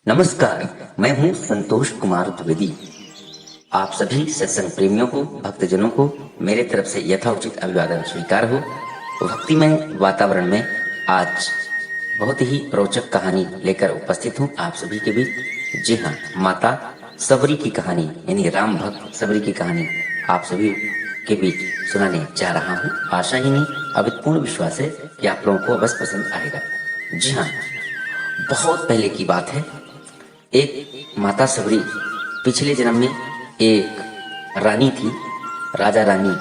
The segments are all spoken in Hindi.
नमस्कार, मैं हूं संतोष कुमार द्विवेदी। आप सभी सत्संग प्रेमियों को, भक्तजनों को मेरे तरफ से यथाउचित अभिवादन स्वीकार हो। भक्तिमय वातावरण में आज बहुत ही रोचक कहानी लेकर उपस्थित हूं आप सभी के बीच। जी हाँ, माता सबरी की कहानी यानी राम भक्त सबरी की कहानी आप सभी के बीच सुनाने जा रहा हूं। आशा ही नहीं, अवितपूर्ण विश्वास है कि आप लोगों को अवश्य पसंद आएगा। जी हाँ, बहुत पहले की बात है। एक माता सबरी पिछले जन्म में एक रानी थी। राजा रानी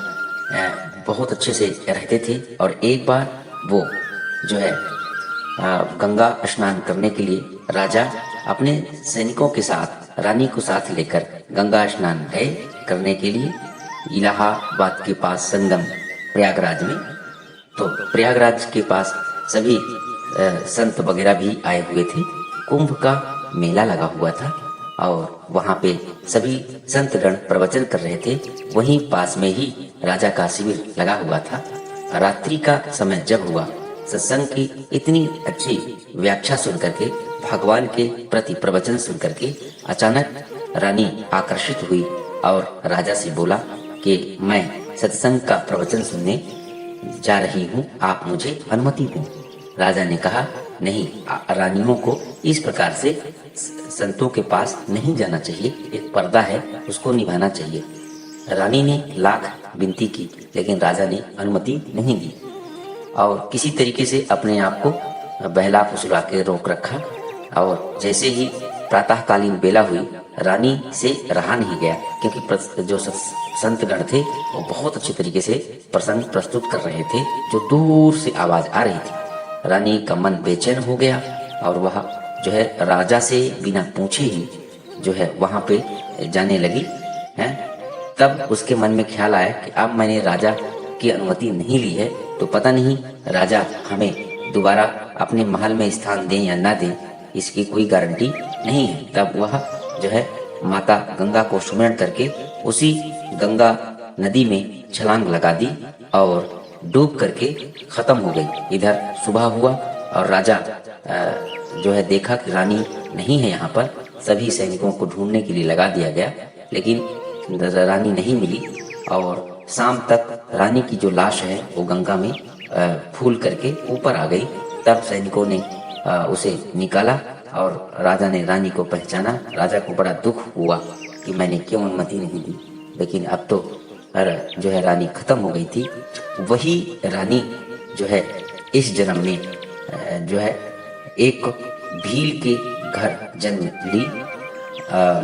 बहुत अच्छे से रहते थे और एक बार वो जो है गंगा स्नान करने के लिए राजा अपने सैनिकों के साथ रानी को साथ लेकर गंगा स्नान गए करने के लिए इलाहाबाद के पास संगम प्रयागराज में। तो प्रयागराज के पास सभी संत वगैरह भी आए हुए थे। कुंभ का मेला लगा हुआ था और वहां पे सभी संतगण प्रवचन कर रहे थे। वहीं पास में ही राजा का शिविर लगा हुआ था। रात्रि का समय जब हुआ, सत्संग की इतनी अच्छी व्याख्या सुन करके, भगवान के प्रति प्रवचन सुन करके अचानक रानी आकर्षित हुई और राजा से बोला कि मैं सत्संग का प्रवचन सुनने जा रही हूँ, आप मुझे अनुमति दें। राजा ने कहा, नहीं, रानियों को इस प्रकार से संतों के पास नहीं जाना चाहिए। एक पर्दा है, उसको निभाना चाहिए। रानी ने लाख विनती की लेकिन राजा ने अनुमति नहीं दी और किसी तरीके से अपने आप को बहला फुसला के रोक रखा। और जैसे ही प्रातःकालीन बेला हुई, रानी से रहा नहीं गया क्योंकि जो संतगण थे वो बहुत अच्छे तरीके से प्रसंग प्रस्तुत कर रहे थे, जो दूर से आवाज आ रही थी। रानी का मन बेचैन हो गया और वह जो है राजा से बिना पूछे ही जो है वहां पे जाने लगी है। तब उसके मन में ख्याल आया कि अब मैंने राजा की अनुमति नहीं ली है तो पता नहीं राजा हमें दोबारा अपने महल में स्थान दें या ना दें, इसकी कोई गारंटी नहीं है। तब वह जो है माता गंगा को सुमरण करके उसी गंगा नदी में छलांग लगा दी और डूब करके खत्म हो गई। इधर सुबह हुआ और राजा जो है देखा कि रानी नहीं है यहाँ पर। सभी सैनिकों को ढूंढने के लिए लगा दिया गया लेकिन रानी नहीं मिली और शाम तक रानी की जो लाश है वो गंगा में फूल करके ऊपर आ गई। तब सैनिकों ने उसे निकाला और राजा ने रानी को पहचाना। राजा को बड़ा दुख हुआ कि मैंने क्यों अनुमति नहीं दी, लेकिन अब तो जो है रानी खत्म हो गई थी। वही रानी जो है इस जन्म में जो है एक भील के घर जन्म ली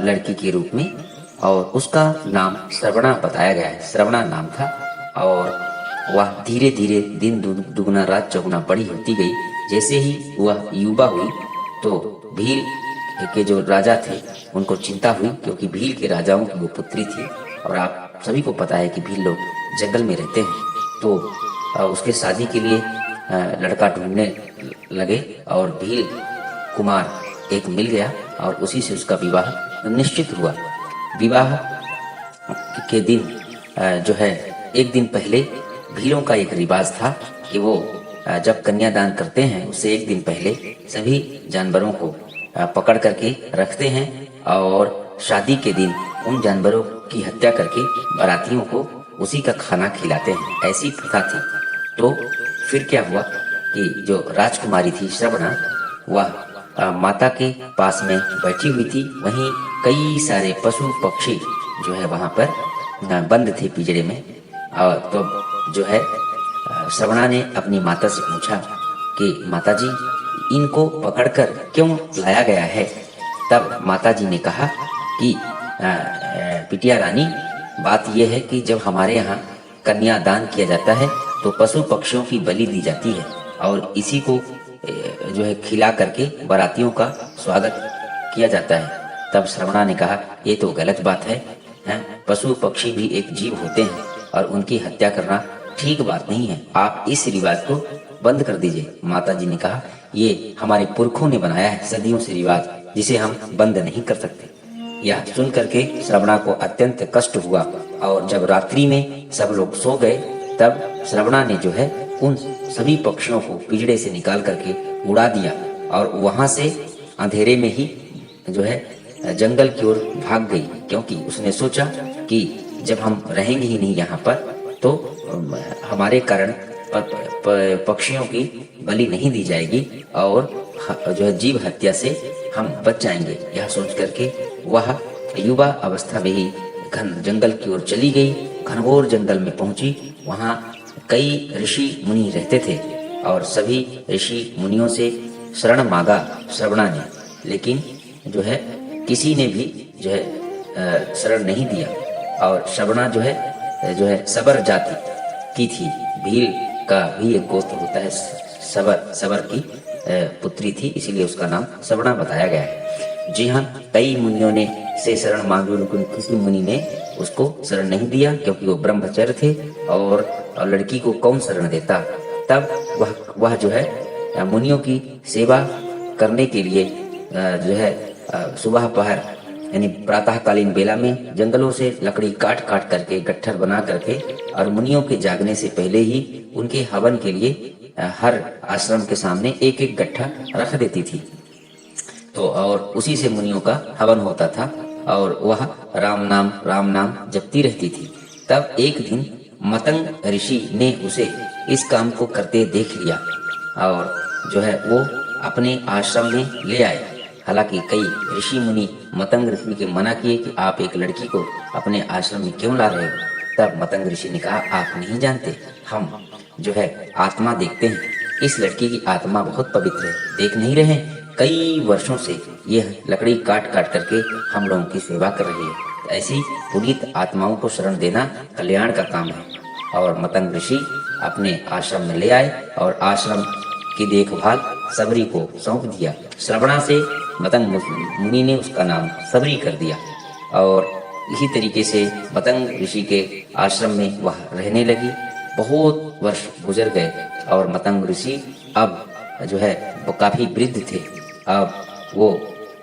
लड़की के रूप में और उसका नाम श्रवणा बताया गया है। श्रवणा नाम था और वह धीरे धीरे दिन दुगुना रात चौगुना बड़ी होती गई। जैसे ही वह युवा हुई तो भील के जो राजा थे उनको चिंता हुई क्योंकि भील के राजाओं की वो पुत्री थी और आप सभी को पता है कि भील लोग जंगल में रहते हैं। तो उसके शादी के लिए लड़का ढूंढने लगे और भील कुमार एक मिल गया और उसी से उसका विवाह निश्चित हुआ। विवाह के दिन जो है एक दिन पहले भीलों का एक रिवाज था कि वो जब कन्यादान करते हैं उससे एक दिन पहले सभी जानवरों को पकड़ करके रखते हैं और शादी के दिन उन जानवरों की हत्या करके बारातियों को उसी का खाना खिलाते हैं। ऐसी प्रथा थी। तो फिर क्या हुआ कि जो राजकुमारी थी श्रवणा, वह माता के पास में बैठी हुई थी। वहीं कई सारे पशु पक्षी जो है वहां पर बंद थे पिंजरे में। और तो जो है श्रवणा ने अपनी माता से पूछा कि माताजी, इनको पकड़कर क्यों लाया गया है? तब माताजी ने कहा कि बिटिया रानी, बात यह है कि जब हमारे यहाँ कन्यादान किया जाता है तो पशु पक्षियों की बलि दी जाती है और इसी को जो है खिला करके बारातियों का स्वागत किया जाता है। तब श्रवणा ने कहा, ये तो गलत बात है। पशु पक्षी भी एक जीव होते हैं और उनकी हत्या करना ठीक बात नहीं है। आप इस रिवाज को बंद कर दीजिए। माताजी ने कहा, ये हमारे पुरखों ने बनाया है सदियों से रिवाज, जिसे हम बंद नहीं कर सकते। यह सुन करके श्रवणा को अत्यंत कष्ट हुआ और जब रात्रि में सब लोग सो गए तब श्रवणा ने जो है उन सभी पक्षियों को पिंजड़े से निकाल करके उड़ा दिया और वहां से अंधेरे में ही जो है जंगल की ओर भाग गई, क्योंकि उसने सोचा कि जब हम रहेंगे ही नहीं यहाँ पर तो हमारे कारण पक्षियों की बलि नहीं दी जाएगी और जो है जीव हत्या से हम बच जाएंगे। यह सोच करके वह युवा अवस्था में ही घन जंगल की ओर चली गई। घनघोर जंगल में पहुंची, वहां कई ऋषि मुनि रहते थे और सभी ऋषि मुनियों से शरण मांगा श्रवणा ने, लेकिन जो है किसी ने भी जो है शरण नहीं दिया। और श्रवणा जो है सबर जाति की थी, भील का भी एक गोत्र होता है, सबर की पुत्री थी, इसीलिए उसका नाम श्रवणा बताया गया है। जी हाँ, कई मुनियों ने से शरण मांगी, लेकिन किसी मुनि ने उसको शरण नहीं दिया, क्योंकि वो ब्रह्मचर्य थे और लड़की को कौन शरण देता। तब वह जो है मुनियों की सेवा करने के लिए जो है सुबह पहर यानी प्रातःकालीन बेला में जंगलों से लकड़ी काट काट करके गट्ठर बना करके और मुनियों के जागने से पहले ही उनके हवन के लिए हर आश्रम के सामने एक एक गट्ठा रख देती थी। तो और उसी से मुनियों का हवन होता था और वह राम नाम जपती रहती थी। तब एक दिन मतंग ऋषि ने उसे इस काम को करते देख लिया और जो है वो अपने आश्रम में ले आए। हालांकि कई ऋषि मुनि मतंग ऋषि के मना किए कि आप एक लड़की को अपने आश्रम में क्यों ला रहे हो। तब मतंग ऋषि ने कहा, आप नहीं जानते, हम जो है आत्मा देखते हैं, इस लड़की की आत्मा बहुत पवित्र है, देख नहीं रहे, कई वर्षों से यह लकड़ी काट काट करके हम लोगों की सेवा कर रही है। ऐसी पुनीत आत्माओं को शरण देना कल्याण का काम है। और मतंग ऋषि अपने आश्रम में ले आए और आश्रम की देखभाल सबरी को सौंप दिया। श्रवणा से मतंग मुनि ने उसका नाम सबरी कर दिया और इसी तरीके से मतंग ऋषि के आश्रम में वह रहने लगी। बहुत वर्ष गुजर गए और मतंग ऋषि अब जो है वो काफी वृद्ध थे। अब वो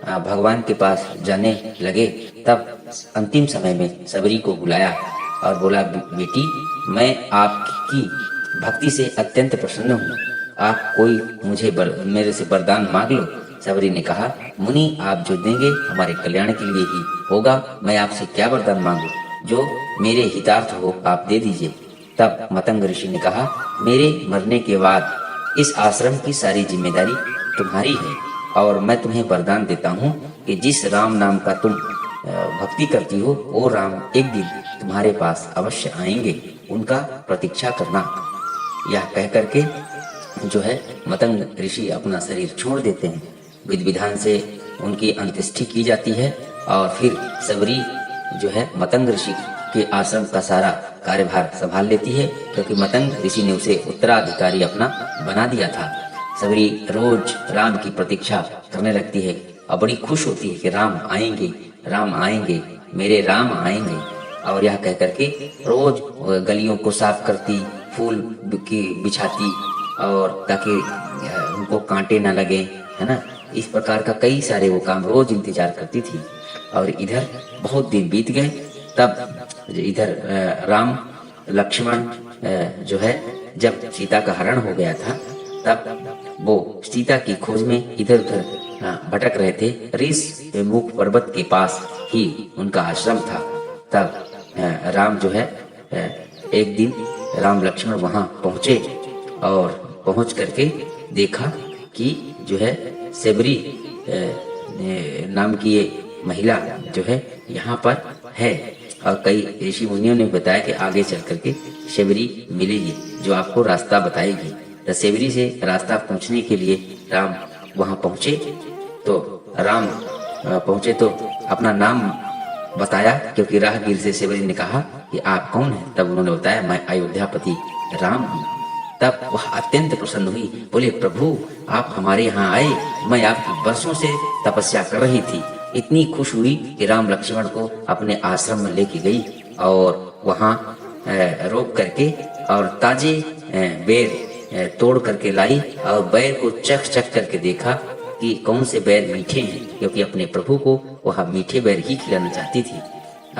भगवान के पास जाने लगे। तब अंतिम समय में सबरी को बुलाया और बोला, बेटी मैं आपकी भक्ति से अत्यंत प्रसन्न हूँ, आप कोई मुझे मेरे से वरदान मांग लो। सबरी ने कहा, मुनि आप जो देंगे हमारे कल्याण के लिए ही होगा, मैं आपसे क्या वरदान मांगू, जो मेरे हितार्थ हो आप दे दीजिए। तब मतंग ऋषि ने कहा, मेरे मरने के बाद इस आश्रम की सारी जिम्मेदारी तुम्हारी है और मैं तुम्हें वरदान देता हूँ कि जिस राम नाम का तुम भक्ति करती हो वो राम एक दिन तुम्हारे पास अवश्य आएंगे, उनका प्रतीक्षा करना। यह कह करके जो है मतंग ऋषि अपना शरीर छोड़ देते हैं। विधि विधान से उनकी अंत्येष्टि की जाती है और फिर सबरी जो है मतंग ऋषि के आश्रम का सारा कार्यभार संभाल लेती है, क्योंकि मतंग ऋषि ने उसे उत्तराधिकारी अपना बना दिया था। सबरी रोज राम की प्रतीक्षा करने लगती है और बड़ी खुश होती है कि राम आएंगे, मेरे राम आएंगे। और यह कह करके रोज गलियों को साफ करती, फूल की बिछाती और ताकि उनको कांटे न लगे, है ना। इस प्रकार का कई सारे वो काम रोज इंतजार करती थी। और इधर बहुत दिन बीत गए। तब इधर राम लक्ष्मण जो है जब सीता का हरण हो गया था, तब वो सीता की खोज में इधर उधर भटक रहे थे। ऋष मुख पर्वत के पास ही उनका आश्रम था। तब राम जो है एक दिन राम लक्ष्मण वहां पहुंचे और पहुंच करके देखा कि जो है सेबरी नाम की ये महिला जो है यहाँ पर है। और कई ऋषि मुनियों ने बताया कि आगे चल करके सेबरी मिलेगी जो आपको रास्ता बताएगी। तो सेबरी से रास्ता पूछने के लिए राम वहां पहुंचे। तो राम पहुंचे तो अपना नाम बताया, क्योंकि राहगीर से सेबरी ने कहा कि आप कौन हैं। तब उन्होंने बताया, मैं अयोध्यापति राम हूँ। तब वह अत्यंत प्रसन्न हुई, बोले, प्रभु आप हमारे यहाँ आए, मैं आपकी वर्षों से तपस्या कर रही थी। इतनी खुश हुई कि राम लक्ष्मण को अपने आश्रम में लेके गई और वहाँ रोक करके और ताजे बेर तोड़ करके लाई और बैर को चख करके देखा कि कौन से बैर मीठे हैं, क्योंकि अपने प्रभु को वह मीठे बैर ही खिलाना चाहती थी।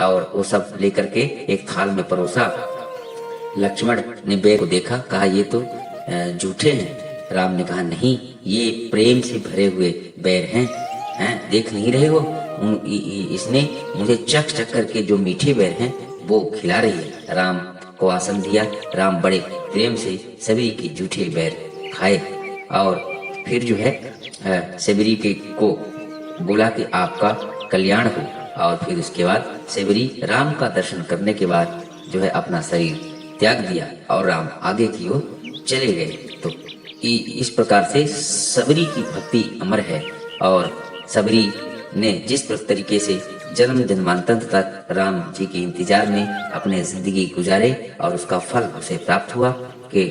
और वो सब लेकर के एक थाल में परोसा। लक्ष्मण ने बैर को देखा, कहा ये तो झूठे हैं। राम ने कहा नहीं, ये प्रेम से भरे हुए बैर हैं। हैं, देख नहीं रहे हो? इसने मुझे चख चख करके जो मीठे बेर हैं वो खिला रही है। राम को आसन दिया। राम बड़े प्रेम से सबरी के जूठे बैर खाए और फिर जो है सबरी के को बोला कि आपका कल्याण हो। और फिर उसके बाद सबरी राम का दर्शन करने के बाद जो है अपना शरीर त्याग दिया और राम आगे की ओर चले गए। तो इस प्रकार से सबरी की भक्ति अमर है और सबरी ने जिस तरीके से जन्म जन्मांतर तक राम जी के इंतजार में अपने जिंदगी गुजारे और उसका फल उसे प्राप्त हुआ कि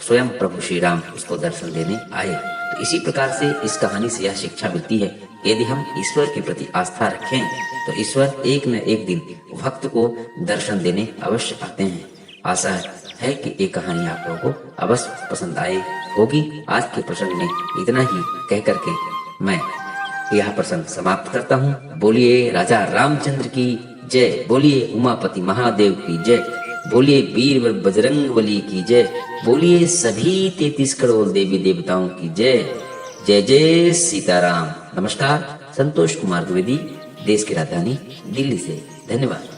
स्वयं प्रभु श्री राम उसको दर्शन देने आए। तो इसी प्रकार से इस कहानी से यह शिक्षा मिलती है, यदि हम ईश्वर के प्रति आस्था रखें तो ईश्वर एक न एक दिन भक्त को दर्शन देने अवश्य आते हैं। आशा है कि ये कहानी आप लोगों को अवश्य पसंद आए होगी। आज के प्रसंग में इतना ही कह करके मैं यह प्रसंग समाप्त करता हूँ। बोलिए राजा रामचंद्र की जय, बोलिए उमापति महादेव की जय, बोलिए वीर बजरंग बली की जय, बोलिए सभी 33 करोड़ देवी देवताओं की जय। जय जय सीताराम। नमस्कार, संतोष कुमार द्विवेदी, देश की राजधानी दिल्ली से। धन्यवाद।